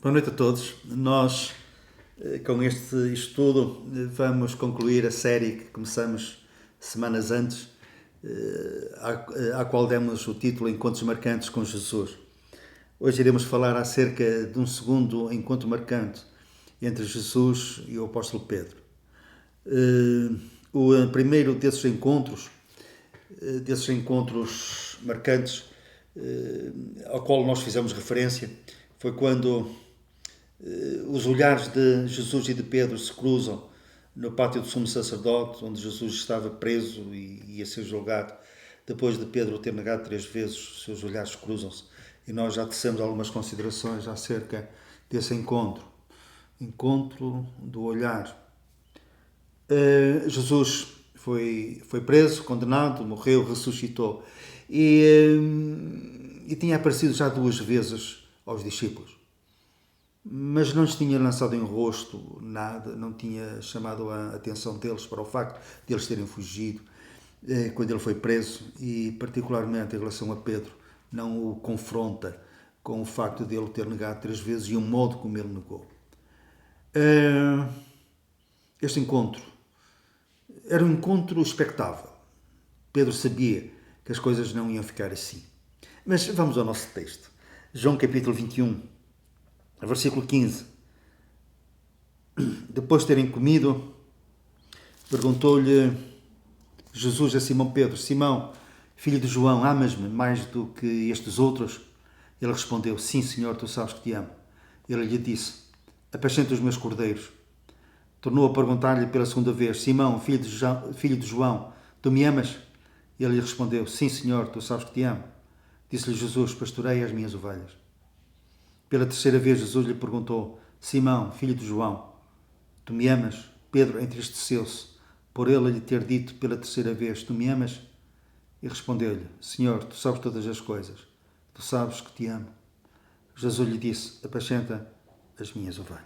Boa noite a todos. Nós, com este estudo, vamos concluir a série que começamos semanas antes, à qual demos o título Encontros Marcantes com Jesus. Hoje iremos falar acerca de um segundo encontro marcante entre Jesus e o apóstolo Pedro. O primeiro desses encontros marcantes, ao qual nós fizemos referência, foi quando os olhares de Jesus e de Pedro se cruzam no pátio do sumo sacerdote, onde Jesus estava preso e ia ser julgado. Depois de Pedro ter negado 3 vezes, os seus olhares cruzam-se. E nós já tecemos algumas considerações acerca desse encontro. Encontro do olhar. Jesus foi preso, condenado, morreu, ressuscitou. E tinha aparecido já 2 vezes aos discípulos. Mas não lhes tinha lançado em rosto nada, não tinha chamado a atenção deles para o facto de eles terem fugido quando ele foi preso, e particularmente em relação a Pedro, não o confronta com o facto de ele ter negado 3 vezes e o modo como ele negou. Este encontro era um encontro expectável. Pedro sabia que as coisas não iam ficar assim. Mas vamos ao nosso texto. João capítulo 21, versículo 15. Depois de terem comido, perguntou-lhe Jesus a Simão Pedro: Simão, filho de João, amas-me mais do que estes outros? Ele respondeu: Sim, Senhor, tu sabes que te amo. Ele lhe disse: Apacenta os meus cordeiros. Tornou a perguntar-lhe pela segunda vez: Simão, filho de João, tu me amas? Ele lhe respondeu: Sim, Senhor, tu sabes que te amo. Disse-lhe Jesus: Pastorei as minhas ovelhas. Pela terceira vez Jesus lhe perguntou: Simão, filho de João, tu me amas? Pedro entristeceu-se por ele lhe ter dito pela terceira vez: Tu me amas? E respondeu-lhe: Senhor, tu sabes todas as coisas. Tu sabes que te amo. Jesus lhe disse: Apacenta as minhas ovelhas.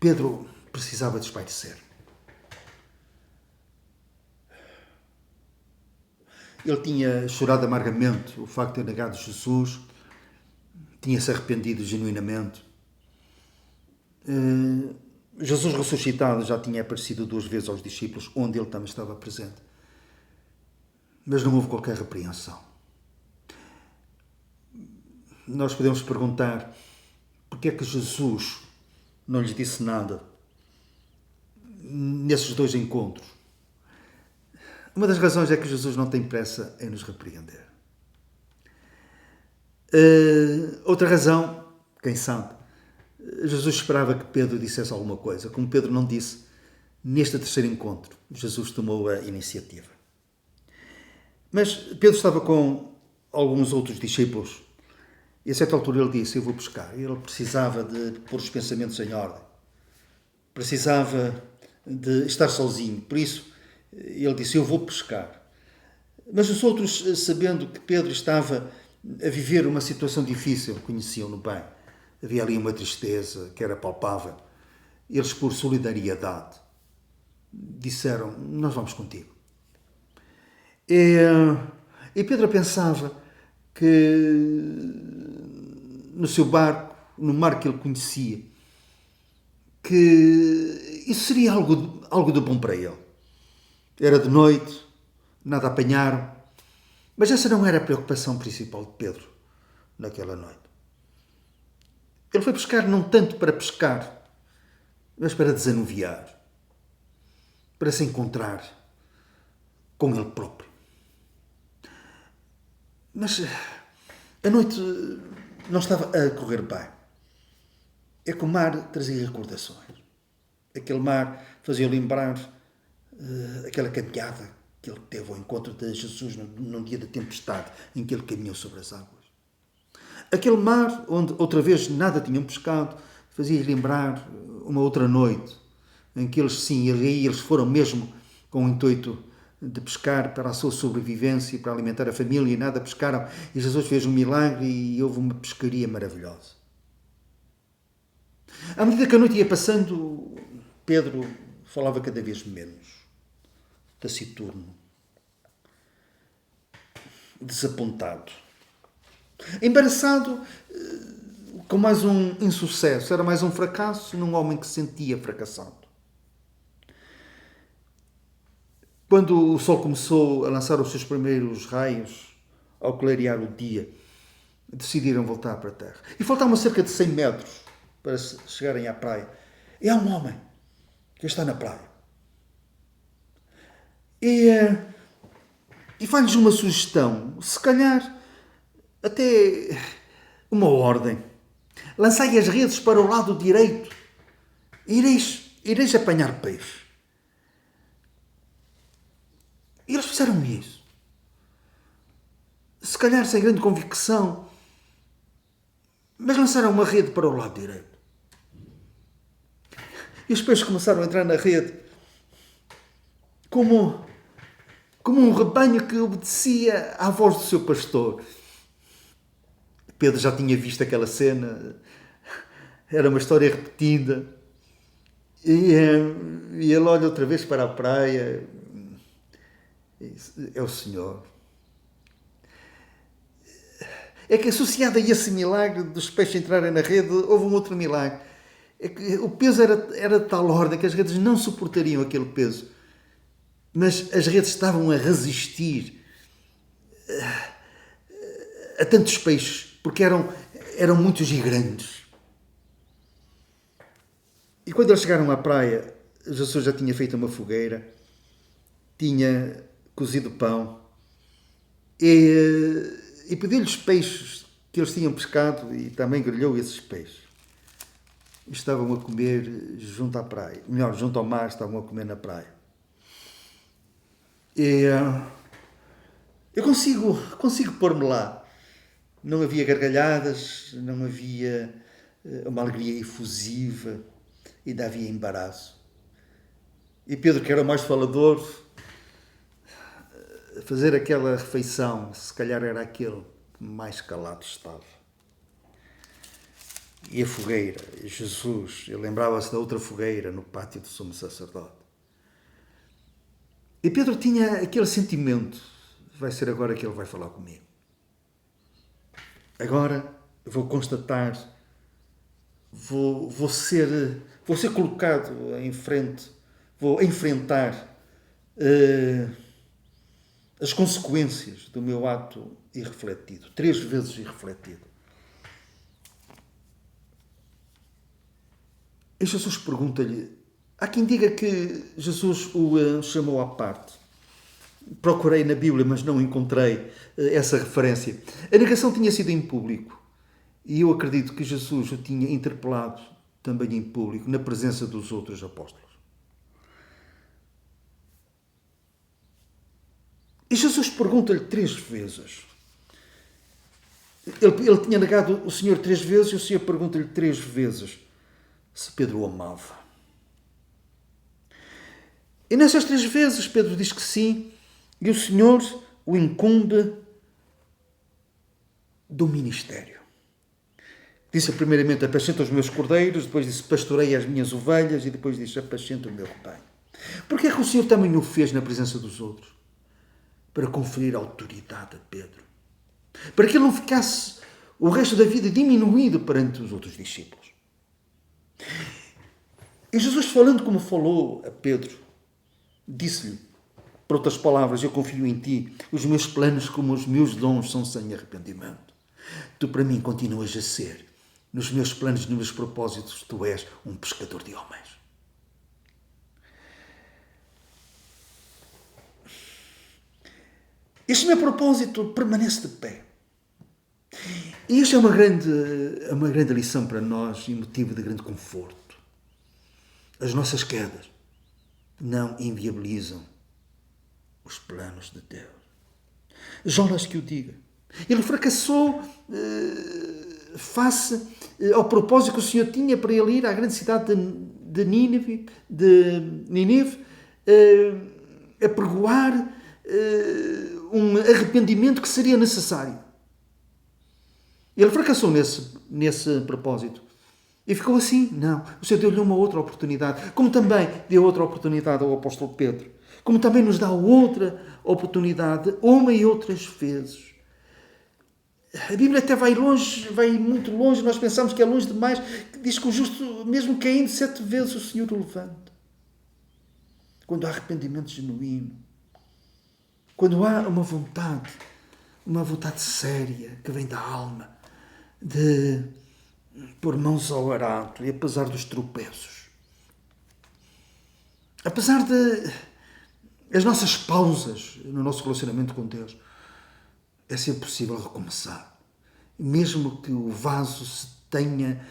Pedro precisava de espairecer. Ele tinha chorado amargamente o facto de ter negado Jesus, tinha-se arrependido genuinamente. Jesus ressuscitado já tinha aparecido 2 vezes aos discípulos, onde ele também estava presente. Mas não houve qualquer repreensão. Nós podemos perguntar: porque é que Jesus não lhes disse nada nesses 2 encontros? Uma das razões é que Jesus não tem pressa em nos repreender. Outra razão, quem sabe, Jesus esperava que Pedro dissesse alguma coisa. Como Pedro não disse, neste terceiro encontro, Jesus tomou a iniciativa. Mas Pedro estava com alguns outros discípulos e a certa altura ele disse: Eu vou pescar. Ele precisava de pôr os pensamentos em ordem. Precisava de estar sozinho. Por isso, ele disse: Eu vou pescar. Mas os outros, sabendo que Pedro estava a viver uma situação difícil, conheciam-no bem. Havia ali uma tristeza que era palpável. Eles, por solidariedade, disseram: Nós vamos contigo. E Pedro pensava que no seu barco, no mar que ele conhecia, que isso seria algo de bom para ele. Era de noite, nada apanharam, mas essa não era a preocupação principal de Pedro naquela noite. Ele foi pescar não tanto para pescar, mas para desanuviar, para se encontrar com ele próprio. Mas a noite não estava a correr bem. É que o mar trazia recordações. Aquele mar fazia lembrar aquela caminhada que ele teve ao encontro de Jesus num dia de tempestade, em que ele caminhou sobre as águas. Aquele mar onde outra vez nada tinham pescado fazia lembrar uma outra noite, em que eles, sim, eles foram mesmo com o intuito de pescar para a sua sobrevivência, para alimentar a família, e nada pescaram, e Jesus fez um milagre e houve uma pescaria maravilhosa. À medida que a noite ia passando, Pedro falava cada vez menos, taciturno. desapontado. Embaraçado com mais um insucesso. Era mais um fracasso num homem que se sentia fracassado. Quando o sol começou a lançar os seus primeiros raios, ao clarear o dia, decidiram voltar para a terra. E faltavam cerca de 100 metros para chegarem à praia. E há um homem que está na praia. E faz-lhes uma sugestão, se calhar até uma ordem. Lançai as redes para o lado direito e ireis apanhar peixe. E eles fizeram isso. Se calhar sem grande convicção, mas lançaram uma rede para o lado direito. E os peixes começaram a entrar na rede como um rebanho que obedecia à voz do seu pastor. Pedro já tinha visto aquela cena, era uma história repetida. E ele olha outra vez para a praia. É o Senhor. É que associado a esse milagre dos peixes entrarem na rede, houve um outro milagre. É que o peso era de tal ordem que as redes não suportariam aquele peso. Mas as redes estavam a resistir a tantos peixes, porque eram muitos e grandes. E quando eles chegaram à praia, Jesus já tinha feito uma fogueira, tinha cozido pão e pediu-lhes peixes que eles tinham pescado e também grelhou esses peixes. Estavam a comer junto à praia, melhor, junto ao mar, estavam a comer na praia. E eu consigo pôr-me lá. Não havia gargalhadas, não havia uma alegria efusiva, ainda havia embaraço. E Pedro, que era o mais falador, fazer aquela refeição, se calhar era aquele que mais calado estava. E a fogueira, Jesus, ele lembrava-se da outra fogueira no pátio do sumo sacerdote. E Pedro tinha aquele sentimento, vai ser agora que ele vai falar comigo. Agora vou constatar, vou ser colocado em frente, vou enfrentar as consequências do meu ato irrefletido, 3 vezes irrefletido. E Jesus pergunta-lhe, há quem diga que Jesus o chamou à parte. Procurei na Bíblia, mas não encontrei essa referência. A negação tinha sido em público. E eu acredito que Jesus o tinha interpelado também em público, na presença dos outros apóstolos. E Jesus pergunta-lhe 3 vezes. Ele tinha negado o Senhor 3 vezes e o Senhor pergunta-lhe 3 vezes se Pedro o amava. E nessas 3 vezes Pedro diz que sim, e o Senhor o incumbe do ministério. Disse primeiramente, apacenta os meus cordeiros, depois disse, pastorei as minhas ovelhas, e depois disse, apacenta o meu rebanho. Porquê é que o Senhor também o fez na presença dos outros? Para conferir autoridade a Pedro. Para que ele não ficasse o resto da vida diminuído perante os outros discípulos. E Jesus, falando como falou a Pedro, disse-lhe, por outras palavras, eu confio em ti, os meus planos como os meus dons são sem arrependimento. Tu para mim continuas a ser, nos meus planos, nos meus propósitos, tu és um pescador de homens. Este meu propósito permanece de pé. E isto é uma grande lição para nós e motivo de grande conforto. As nossas quedas não inviabilizam os planos de Deus. Jonas que o diga. Ele fracassou face ao propósito que o Senhor tinha para ele ir à grande cidade de Nínive, a pregoar um arrependimento que seria necessário. Ele fracassou nesse propósito. E ficou assim? Não. O Senhor deu-lhe uma outra oportunidade. Como também deu outra oportunidade ao apóstolo Pedro. Como também nos dá outra oportunidade, uma e outras vezes. A Bíblia até vai longe, vai muito longe, nós pensamos que é longe demais, diz que o justo, mesmo caindo 7 vezes, o Senhor o levanta. Quando há arrependimento genuíno, quando há uma vontade séria, que vem da alma, de pôr mãos ao arado, e apesar dos tropeços, apesar de as nossas pausas no nosso relacionamento com Deus, é sempre possível recomeçar. Mesmo que o vaso se tenha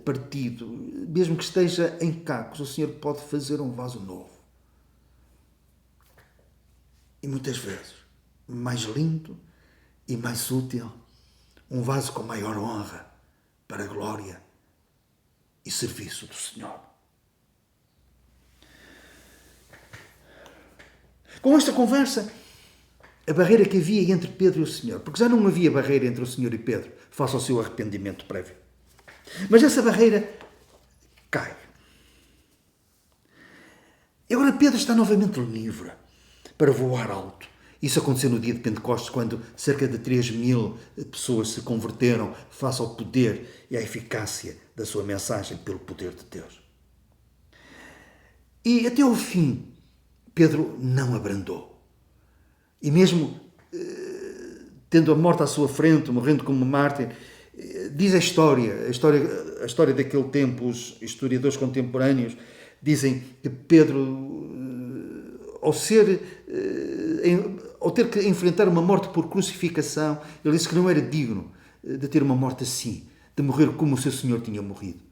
partido, mesmo que esteja em cacos, o Senhor pode fazer um vaso novo. E muitas vezes, mais lindo e mais útil, um vaso com maior honra para a glória e serviço do Senhor. Com esta conversa, a barreira que havia entre Pedro e o Senhor, porque já não havia barreira entre o Senhor e Pedro, face ao seu arrependimento prévio. Mas essa barreira cai. E agora Pedro está novamente livre para voar alto. Isso aconteceu no dia de Pentecostes, quando cerca de 3.000 pessoas se converteram face ao poder e à eficácia da sua mensagem pelo poder de Deus. E até ao fim, Pedro não abrandou. E mesmo tendo a morte à sua frente, morrendo como mártir, diz a história daquele tempo, os historiadores contemporâneos dizem que Pedro, ao ter que enfrentar uma morte por crucificação, ele disse que não era digno de ter uma morte assim, de morrer como o seu Senhor tinha morrido.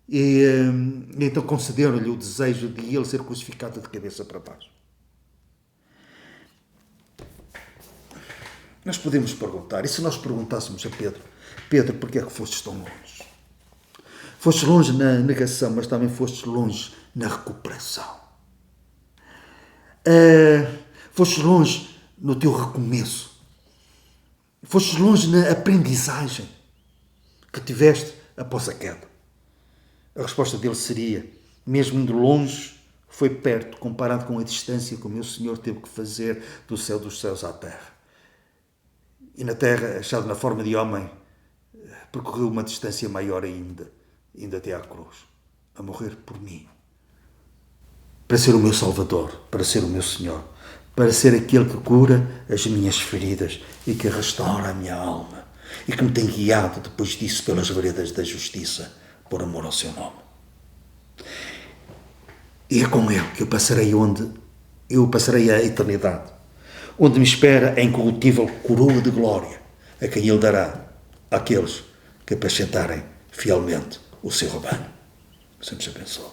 E então concederam-lhe o desejo de ele ser crucificado de cabeça para baixo. Nós podemos perguntar, e se nós perguntássemos a Pedro, Pedro, porquê é que fostes tão longe? Fostes longe na negação, mas também fostes longe na recuperação. Fostes longe no teu recomeço. Fostes longe na aprendizagem que tiveste após a queda. A resposta dele seria, mesmo de longe, foi perto, comparado com a distância que o meu Senhor teve que fazer do céu dos céus à terra. E na terra, achado na forma de homem, percorreu uma distância maior ainda até à cruz, a morrer por mim. Para ser o meu Salvador, para ser o meu Senhor, para ser aquele que cura as minhas feridas e que restaura a minha alma e que me tem guiado depois disso pelas veredas da justiça, por amor ao seu nome. E é com ele que eu passarei a eternidade, onde me espera a incorruptível coroa de glória, a quem ele dará àqueles que apacentarem fielmente o seu rebanho. Sempre se abençoe.